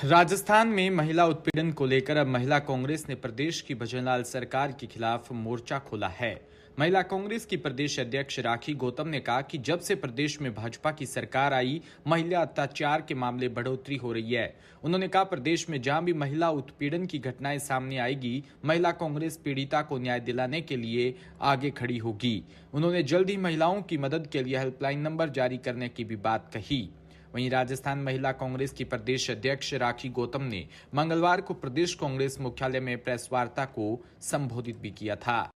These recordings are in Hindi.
राजस्थान में महिला उत्पीड़न को लेकर अब महिला कांग्रेस ने प्रदेश की भजनलाल सरकार के खिलाफ मोर्चा खोला है। महिला कांग्रेस की प्रदेश अध्यक्ष राखी गौतम ने कहा कि जब से प्रदेश में भाजपा की सरकार आई, महिला अत्याचार के मामले बढ़ोतरी हो रही है। उन्होंने कहा, प्रदेश में जहां भी महिला उत्पीड़न की घटनाएं सामने आएगी, महिला कांग्रेस पीड़िता को न्याय दिलाने के लिए आगे खड़ी होगी। उन्होंने जल्द ही महिलाओं की मदद के लिए हेल्पलाइन नंबर जारी करने की भी बात कही। वहीं राजस्थान महिला कांग्रेस की प्रदेश अध्यक्ष राखी गौतम ने मंगलवार को प्रदेश कांग्रेस मुख्यालय में प्रेस वार्ता को संबोधित भी किया था।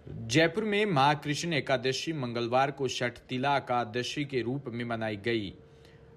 जयपुर में मां कृष्ण एकादशी मंगलवार को षठतिला एकादशी के रूप में मनाई गई।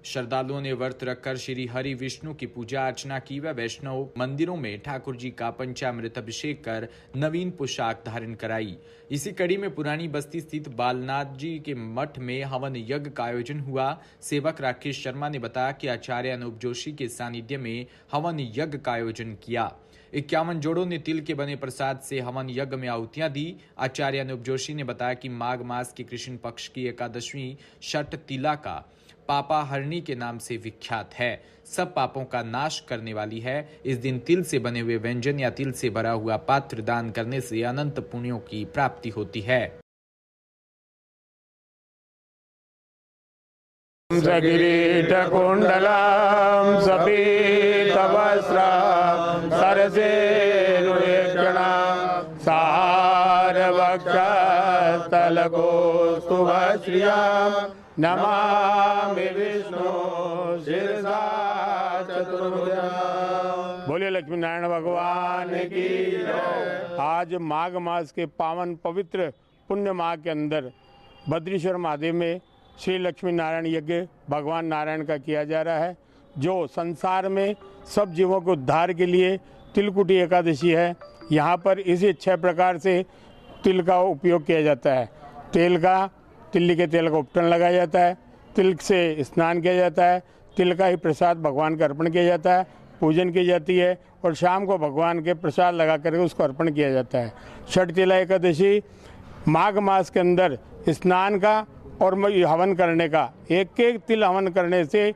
श्रद्धालुओं ने व्रत रखकर श्री हरि विष्णु की पूजा अर्चना की व वैष्णव मंदिरों में ठाकुर जी का पंचामृत अभिषेक कर नवीन पोशाक धारण कराई। इसी कड़ी में पुरानी बस्ती स्थित बालनाथ जी के मठ में हवन यज्ञ का आयोजन हुआ। सेवक राकेश शर्मा ने बताया कि आचार्य अनूप जोशी के सानिध्य में हवन यज्ञ का आयोजन किया। 51 जोड़ों ने तिल के बने प्रसाद से हवन यज्ञ में आहुतियां दी। आचार्य अनूप जोशी ने बताया कि माघ मास के कृष्ण पक्ष की एकादशवीं षठतिला का पापा हरणी के नाम से विख्यात है। सब पापों का नाश करने वाली है। इस दिन तिल से बने हुए व्यंजन या तिल से भरा हुआ पात्र दान करने से अनंत पुण्यों की प्राप्ति होती है। किरीट कुंडलम सपीतवस्त्रम सरसेरुक्षणा सारवक्षस्थलकोस्तुभश्रियं नमामि विष्णु शिरसा चतुर्भुजम्। बोलिए लक्ष्मी नारायण भगवान की जय। आज माघ मास के पावन पवित्र पुण्य माह के अंदर बद्रीश्वर महादेव में श्री लक्ष्मी नारायण यज्ञ भगवान नारायण का किया जा रहा है, जो संसार में सब जीवों के उद्धार के लिए तिलकुटी एकादशी है। यहाँ पर इसी 6 प्रकार से तिल का उपयोग किया जाता है। तिल्ली के तेल का उपटन लगाया जाता है, तिल से स्नान किया जाता है, तिल का ही प्रसाद भगवान का अर्पण किया जाता है, पूजन की जाती है और शाम को भगवान के प्रसाद लगा करके उसको अर्पण किया जाता है। षठतिला एकादशी माघ मास के अंदर स्नान का और हवन करने का, एक एक तिल हवन करने से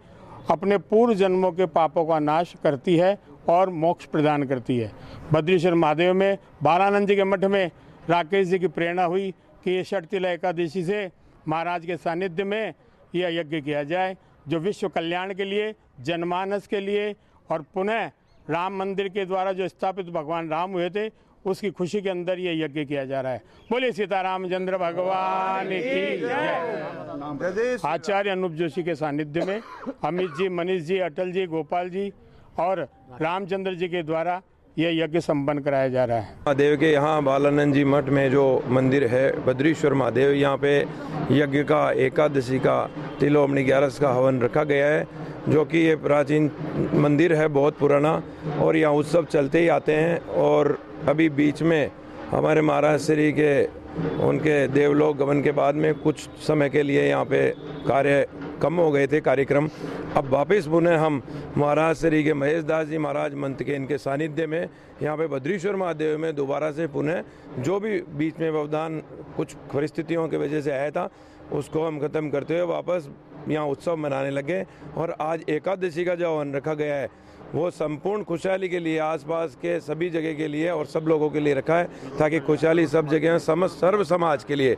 अपने पूर्व जन्मों के पापों का नाश करती है और मोक्ष प्रदान करती है। बद्रीश्वर महादेव में बालानंद जी के मठ में राकेश जी की प्रेरणा हुई कि ये षठतिला एकादशी से महाराज के सानिध्य में यह यज्ञ किया जाए, जो विश्व कल्याण के लिए, जनमानस के लिए और पुनः राम मंदिर के द्वारा जो स्थापित भगवान राम हुए थे उसकी खुशी के अंदर ये यज्ञ किया जा रहा है। बोलिए सीतारामचंद्र भगवान की जय। आचार्य अनूप जोशी के सानिध्य में अमित जी, मनीष जी, अटल जी, गोपाल जी और रामचंद्र जी के द्वारा यह यज्ञ संपन्न कराया जा रहा है। महादेव के यहाँ बालानंद जी मठ में जो मंदिर है बद्रीश्वर महादेव, यहाँ पे यज्ञ का एकादशी का तिलोमणि 11 का हवन रखा गया है, जो कि ये प्राचीन मंदिर है, बहुत पुराना, और यहाँ उत्सव चलते ही आते हैं। और अभी बीच में हमारे महाराज श्री के उनके देवलोक गमन के बाद में कुछ समय के लिए यहाँ पे कार्य कम हो गए थे कार्यक्रम। अब वापस पुनः हम महाराज श्री के महेश दास जी महाराज मंत्र के इनके सानिध्य में यहाँ पे बद्रीश्वर महादेव में दोबारा से पुनः जो भी बीच में व्यवधान कुछ परिस्थितियों की वजह से आया था उसको हम खत्म करते हुए वापस यहाँ उत्सव मनाने लगे। और आज एकादशी का जो हवन रखा गया है वो संपूर्ण खुशहाली के लिए, आसपास के सभी जगह के लिए और सब लोगों के लिए रखा है, ताकि खुशहाली सब जगह सर्व समाज के लिए,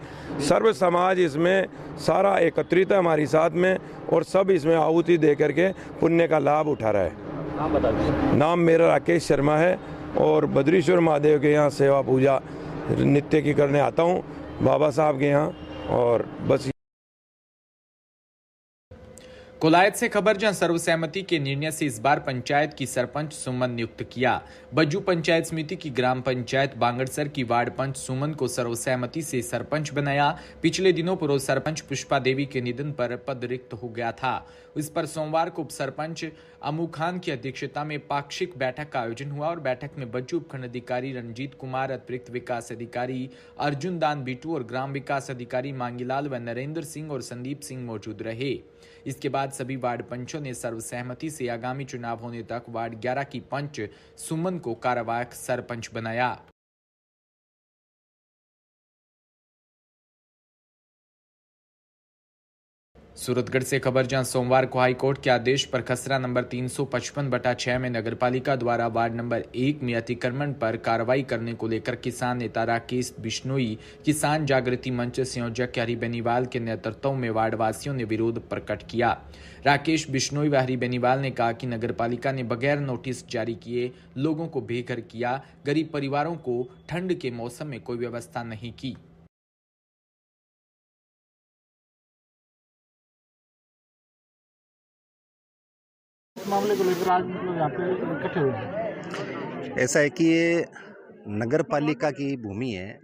सर्व समाज इसमें सारा एकत्रित है हमारी साथ में और सब इसमें आहुति दे करके पुण्य का लाभ उठा रहा है। नाम बता दीजिए। नाम मेरा राकेश शर्मा है और बद्रीश्वर महादेव के यहाँ सेवा पूजा नित्य की करने आता हूँ बाबा साहब के यहाँ। और बस कोलायत से खबर, जहां सर्वसहमति के निर्णय से इस बार पंचायत की सरपंच सुमन नियुक्त किया। बज्जू पंचायत समिति की ग्राम पंचायत बांगड़सर की वार्ड पंच सुमन को सर्वसहमति से सरपंच बनाया। पिछले दिनों पूर्व सरपंच पुष्पा देवी के निधन पर पद रिक्त हो गया था। इस पर सोमवार को उप सरपंच अमू खान की अध्यक्षता में पाक्षिक बैठक का आयोजन हुआ और बैठक में बज्जू उपखंड अधिकारी रणजीत कुमार, अतिरिक्त विकास अधिकारी अर्जुन दान बिटू और ग्राम विकास अधिकारी मांगीलाल व नरेंद्र सिंह और संदीप सिंह मौजूद रहे। इसके बाद सभी वार्ड पंचों ने सर्वसहमति से आगामी चुनाव होने तक वार्ड 11 की पंच सुमन को कार्यवाहक सरपंच बनाया। सूरतगढ़ से खबर, जहां सोमवार को हाईकोर्ट के आदेश पर खसरा नंबर 355/6 में नगरपालिका द्वारा वार्ड नंबर 1 में अतिक्रमण पर कार्रवाई करने को लेकर किसान नेता राकेश बिश्नोई, किसान जागृति मंच संयोजक हरि बेनीवाल के नेतृत्व में वार्डवासियों ने विरोध प्रकट किया। राकेश बिश्नोई व हरि बेनीवाल ने कहा कि नगरपालिका ने बगैर नोटिस जारी किए लोगों को बेघर किया, गरीब परिवारों को ठंड के मौसम में कोई व्यवस्था नहीं की। मामले को लेकर आज यहाँ पे इकट्ठे हुए हैं। ऐसा है कि ये नगर पालिका की भूमि है,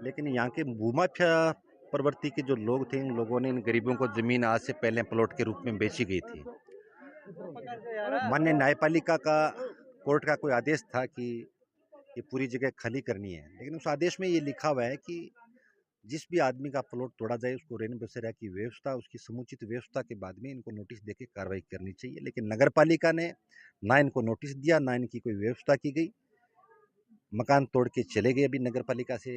लेकिन यहाँ के भूमाफिया प्रवृत्ति के जो लोग थे, इन लोगों ने इन गरीबों को जमीन आज से पहले प्लॉट के रूप में बेची गई थी। माननीय न्यायपालिका का कोर्ट का कोई आदेश था कि ये पूरी जगह खाली करनी है, लेकिन उस आदेश में ये लिखा हुआ है कि जिस भी आदमी का प्लॉट तोड़ा जाए उसको रेन बसेरा की व्यवस्था, उसकी समुचित व्यवस्था के बाद में इनको नोटिस देके कार्रवाई करनी चाहिए। लेकिन नगरपालिका ने ना इनको नोटिस दिया, ना इनकी कोई व्यवस्था की गई, मकान तोड़ के चले गए। अभी नगरपालिका से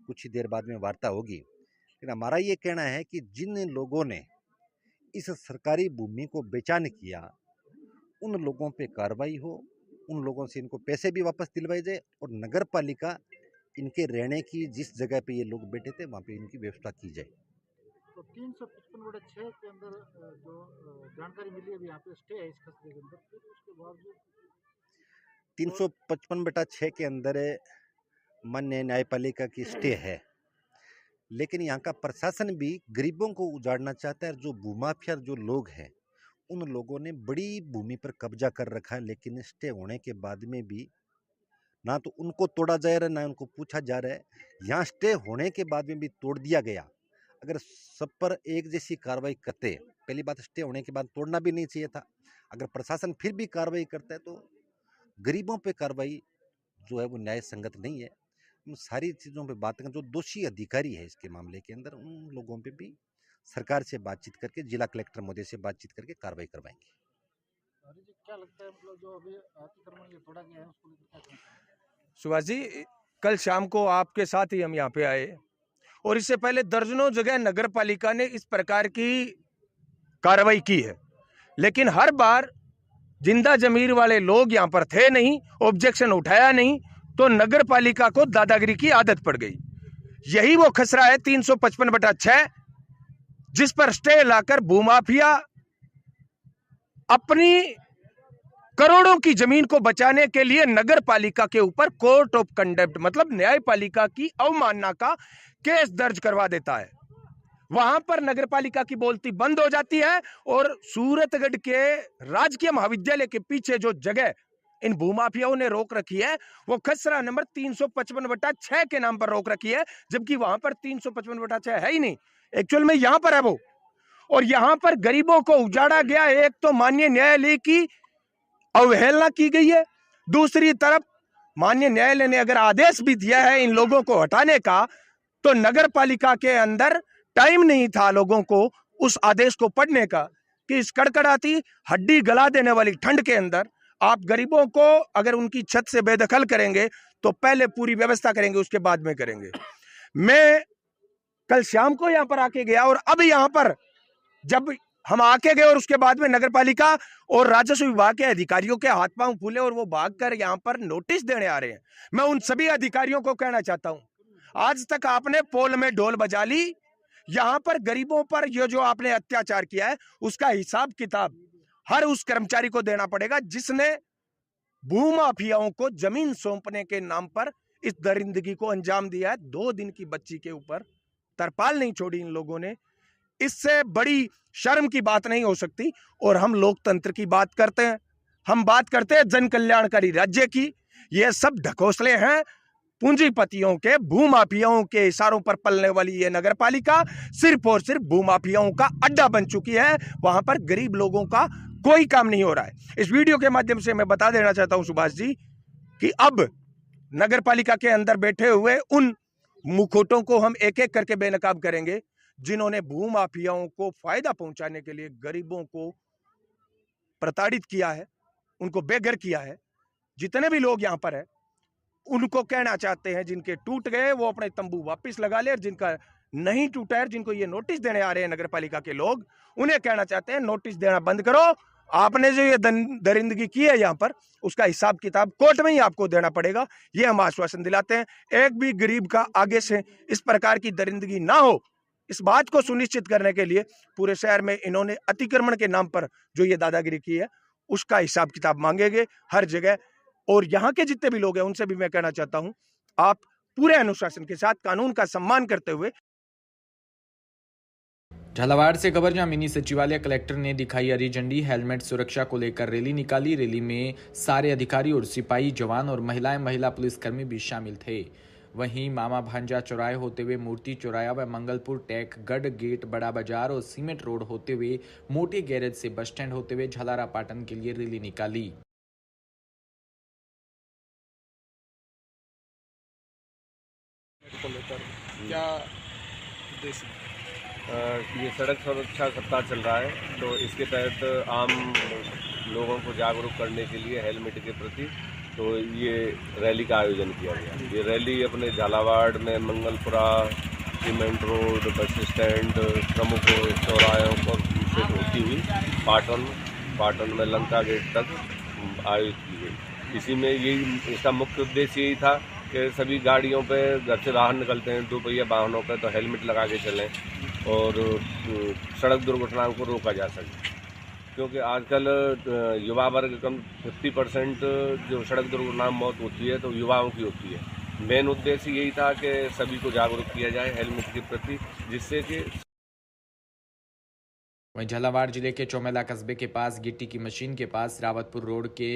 कुछ ही देर बाद में वार्ता होगी। लेकिन हमारा ये कहना है कि जिन लोगों ने इस सरकारी भूमि को बेचान किया, उन लोगों पे कार्रवाई हो, उन लोगों से इनको पैसे भी वापस दिलवाए जाए और नगरपालिका इनके रहने की जिस जगह पे ये लोग बैठे थे वहाँ पे इनकी व्यवस्था की जाए। तो 355/6 के अंदर जो जानकारी मिली है, यहाँ पे स्टे है इस खसरे के अंदर, फिर उसके बावजूद 355/6 के अंदर माननीय न्यायपालिका की स्टे है, लेकिन यहाँ का प्रशासन भी गरीबों को उजाड़ना चाहता है। जो भूमाफिया जो लोग हैं, उन लोगों ने बड़ी भूमि पर कब्जा कर रखा है, लेकिन स्टे होने के बाद में भी ना तो उनको तोड़ा जा रहा है, ना उनको पूछा जा रहा है। यहाँ स्टे होने के बाद में भी तोड़ दिया गया। अगर सब पर एक जैसी कार्रवाई करते, पहली बात स्टे होने के बाद तोड़ना भी नहीं चाहिए था। अगर प्रशासन फिर भी कार्रवाई करता है तो गरीबों पे कार्रवाई जो है वो न्याय संगत नहीं है। उन सारी चीज़ों पे बात करें, जो दोषी अधिकारी है इसके मामले के अंदर, उन लोगों पे भी सरकार से बातचीत करके, जिला कलेक्टर महोदय से बातचीत करके कार्रवाई करवाएंगे। क्या लगता है, मतलब जो अभी अतिक्रमण ये तोड़ा गया है उसको लेकर क्या कहना है? सुभाष जी, कल शाम को आपके साथ ही हम यहाँ पे आए और इससे पहले दर्जनों जगह नगर पालिका ने इस प्रकार की कार्रवाई की है, लेकिन हर बार जिंदा जमीर वाले लोग यहाँ पर थे नहीं, ऑब्जेक्शन उठाया नहीं, तो नगर पालिका को दादागिरी की आदत पड़ गई। यही वो खसरा है 355/6, जिस पर स्टे लाकर भूमाफिया अपनी करोड़ों की जमीन को बचाने के लिए नगर पालिका के ऊपर कोर्ट ऑफ कंडक्ट, मतलब न्यायपालिका की अवमानना का केस दर्ज करवा देता है। वहां पर नगर पालिका की बोलती बंद हो जाती है और सूरतगढ़ के राजकीय महाविद्यालय के पीछे जो जगह इन भूमाफियाओं ने रोक रखी है, वो खसरा नंबर 355/6 के नाम पर रोक रखी है, जबकि वहां पर 355/6 है ही नहीं। एक्चुअल में यहां पर है वो, और यहां पर गरीबों को उजाड़ा गया। एक तो माननीय न्यायालय की अवहेलना की गई है, दूसरी तरफ माननीय न्यायालय ने अगर आदेश भी दिया है इन लोगों को हटाने का, तो नगर पालिका के अंदर टाइम नहीं था लोगों को उस आदेश को पढ़ने का कि इस कड़कड़ाती हड्डी गला देने वाली ठंड के अंदर आप गरीबों को अगर उनकी छत से बेदखल करेंगे तो पहले पूरी व्यवस्था करेंगे, उसके बाद में करेंगे। मैं कल शाम को यहां पर आके गया और अब यहां पर जब हम आके गए और उसके बाद में नगर पालिका और राजस्व विभाग के अधिकारियों के हाथ पांव फूले और वो भागकर यहां पर नोटिस देने आ रहे हैं। मैं उन सभी अधिकारियों को कहना चाहता हूं, आज तक आपने पोल में ढोल बजा ली, यहां पर गरीबों पर ये जो आपने अत्याचार किया है उसका हिसाब किताब हर उस कर्मचारी को देना पड़ेगा जिसने भूमाफियाओं को जमीन सौंपने के नाम पर इस दरिंदगी को अंजाम दिया है। 2 दिन की बच्ची के ऊपर तरपाल नहीं छोड़ी इन लोगों ने। इससे बड़ी शर्म की बात नहीं हो सकती। और हम लोकतंत्र की बात करते हैं, हम बात करते हैं जन कल्याणकारी राज्य की। ये सब ढकोसले हैं पूंजीपतियों के, भूमाफियाओं के इशारों पर पलने वाली ये नगर पालिका सिर्फ और सिर्फ भूमाफियाओं का अड्डा बन चुकी है। वहां पर गरीब लोगों का कोई काम नहीं हो रहा है। इस वीडियो के माध्यम से मैं बता देना चाहता हूं सुभाष जी कि अब नगर पालिका के अंदर बैठे हुए उन मुखोटों को हम एक एक करके बेनकाब करेंगे जिन्होंने भूमाफियाओं को फायदा पहुंचाने के लिए गरीबों को प्रताड़ित किया है, उनको बेघर किया है। जितने भी लोग यहां पर है उनको कहना चाहते हैं, जिनके टूट गए वो अपने तंबू वापस लगा ले और जिनका नहीं टूटा है, जिनको ये नोटिस देने आ रहे हैं नगर पालिका के लोग, उन्हें कहना चाहते हैं नोटिस देना बंद करो। आपने जो ये दरिंदगी की है यहाँ पर, उसका हिसाब किताब कोर्ट में ही आपको देना पड़ेगा, ये हम आश्वासन दिलाते हैं। एक भी गरीब का आगे से इस प्रकार की दरिंदगी ना हो, इस बात को सुनिश्चित करने के लिए पूरे शहर में इन्होंने अतिक्रमण के नाम पर जो ये दादागिरी की है, उसका हिसाब किताब मांगेंगे हर जगह। और यहाँ के जितने भी लोग हैं उनसे भी मैं कहना चाहता हूँ, आप पूरे अनुशासन के साथ कानून का सम्मान करते हुए। झालावाड़ से खबर, जहां मिनी सचिवालय कलेक्टर ने दिखाई हरी झंडी, हेलमेट सुरक्षा को लेकर रैली निकाली। रैली में सारे अधिकारी और सिपाही जवान और महिला पुलिसकर्मी भी शामिल थे। वहीं मामा भांजा चौराहे होते हुए मूर्ति चौराया व मंगलपुर टेक गढ़ गेट बड़ा बाजार और सीमेंट रोड होते हुए मोटे गैरेज से बस स्टैंड होते हुए झलारा पाटन के लिए रैली निकाली। क्या उद्देश्य? ये सड़क सुरक्षा सप्ताह चल रहा है, तो इसके तहत आम लोगों को जागरूक करने के लिए हेलमेट के प्रति तो ये रैली का आयोजन किया गया। ये रैली अपने झालावाड़ में Mangalpura, cement road, bus stand, प्रमुख चौराहों पर से होती हुई पाटन में लंका गेट तक आयोजित की गई। इसी में यही इसका मुख्य उद्देश्य यही था कि सभी गाड़ियों पे घर से बाहर निकलते हैं, 2 पहिया वाहनों पे, तो हेलमेट लगा के चलें और सड़क दुर्घटनाओं को रोका जा सके। क्योंकि आजकल युवा वर्ग कम 50% जो सड़क दुर्घटना मौत होती है तो युवाओं की होती है। मेन उद्देश्य यही था कि सभी को जागरूक किया जाए हेलमेट के प्रति, जिससे कि। वहीं झालावाड़ जिले के चौमेला कस्बे के पास गिट्टी की मशीन के पास रावतपुर रोड के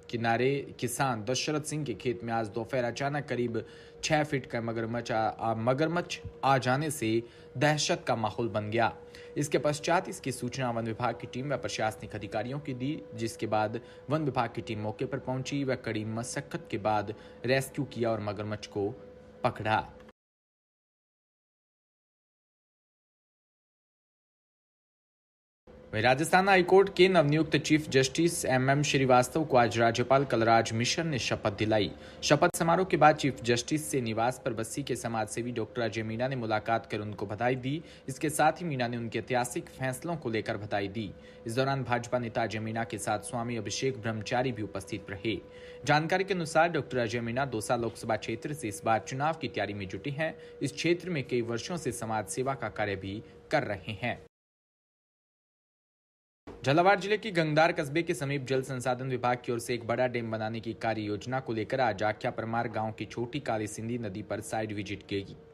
किनारे किसान दशरथ सिंह के खेत में आज दोपहर अचानक करीब 6 फीट का मगरमच्छ आ जाने से दहशत का माहौल बन गया। इसके पश्चात इसकी सूचना वन विभाग की टीम व प्रशासनिक अधिकारियों की दी, जिसके बाद वन विभाग की टीम मौके पर पहुंची व कड़ी मशक्कत के बाद रेस्क्यू किया और मगरमच्छ को पकड़ा। राजस्थान हाईकोर्ट के नवनियुक्त चीफ जस्टिस MM श्रीवास्तव को आज राज्यपाल कलराज मिश्र ने शपथ दिलाई। शपथ समारोह के बाद चीफ जस्टिस से निवास पर बस्सी के समाजसेवी डॉक्टर अजय मीणा ने मुलाकात कर उनको बधाई दी। इसके साथ ही मीणा ने उनके ऐतिहासिक फैसलों को लेकर बधाई दी। इस दौरान भाजपा नेता अजय मीणा के साथ स्वामी अभिषेक ब्रह्मचारी भी उपस्थित रहे। जानकारी के अनुसार डॉक्टर अजय मीणा दौसा लोकसभा क्षेत्र से इस बार चुनाव की तैयारी में जुटे हैं। इस क्षेत्र में कई वर्षों से समाज सेवा का कार्य भी कर रहे हैं। झालावाड़ जिले की गंगदार कस्बे के समीप जल संसाधन विभाग की ओर से एक बड़ा डैम बनाने की कार्य योजना को लेकर आज आख्या परमार गांव की छोटी काली सिंधी नदी पर साइड विजिट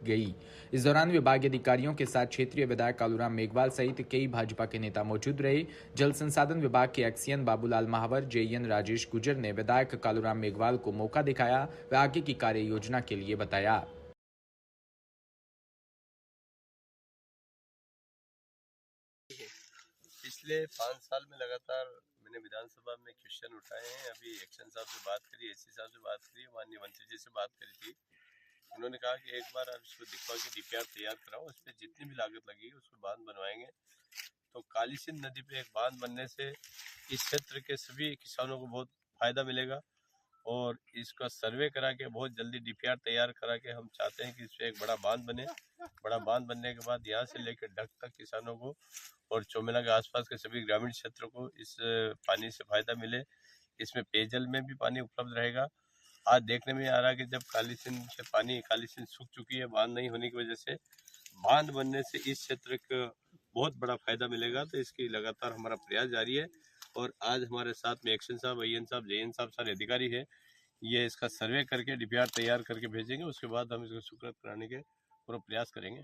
गई। इस दौरान विभागीय अधिकारियों के साथ क्षेत्रीय विधायक कालूराम मेघवाल सहित कई भाजपा के नेता मौजूद रहे। जल संसाधन विभाग के एक्सीएन बाबूलाल महावर, JN राजेश गुजर ने विधायक कालूराम मेघवाल को मौका दिखाया व आगे की कार्य योजना के लिए बताया। पिछले 5 साल में लगातार मैंने विधानसभा में क्वेश्चन उठाए हैं। अभी एक्शन साहब से बात करी, एससी साहब से बात करी, माननीय मंत्री जी से बात करी थी। उन्होंने कहा कि एक बार आप इसको दिखवा के DPR तैयार कराओ, उस पर जितनी भी लागत लगेगी उसको बांध बनवाएंगे। तो काली सिंध नदी पे एक बांध बनने से इस क्षेत्र के सभी किसानों को बहुत फायदा मिलेगा और इसका सर्वे करा के बहुत जल्दी DPR तैयार करा के हम चाहते हैं कि इस पर एक बड़ा बांध बने। बड़ा बांध बनने के बाद यहाँ से लेकर ढक तक किसानों को और चौमेला के आसपास के सभी ग्रामीण क्षेत्रों को इस पानी से फायदा मिले। इसमें पेयजल में भी पानी उपलब्ध रहेगा। आज देखने में आ रहा है कि जब काली सिंध से काली सिंध सूख चुकी है बांध नहीं होने की वजह से, बांध बनने से इस क्षेत्र को बहुत बड़ा फायदा मिलेगा। तो इसकी लगातार हमारा प्रयास जारी है और आज हमारे साथ में एक्शन साहब, IN साहब, JN साहब सारे अधिकारी है। ये इसका सर्वे करके DPR तैयार करके भेजेंगे, उसके बाद हम इसको स्वीकृत कराने के पूरा प्रयास करेंगे।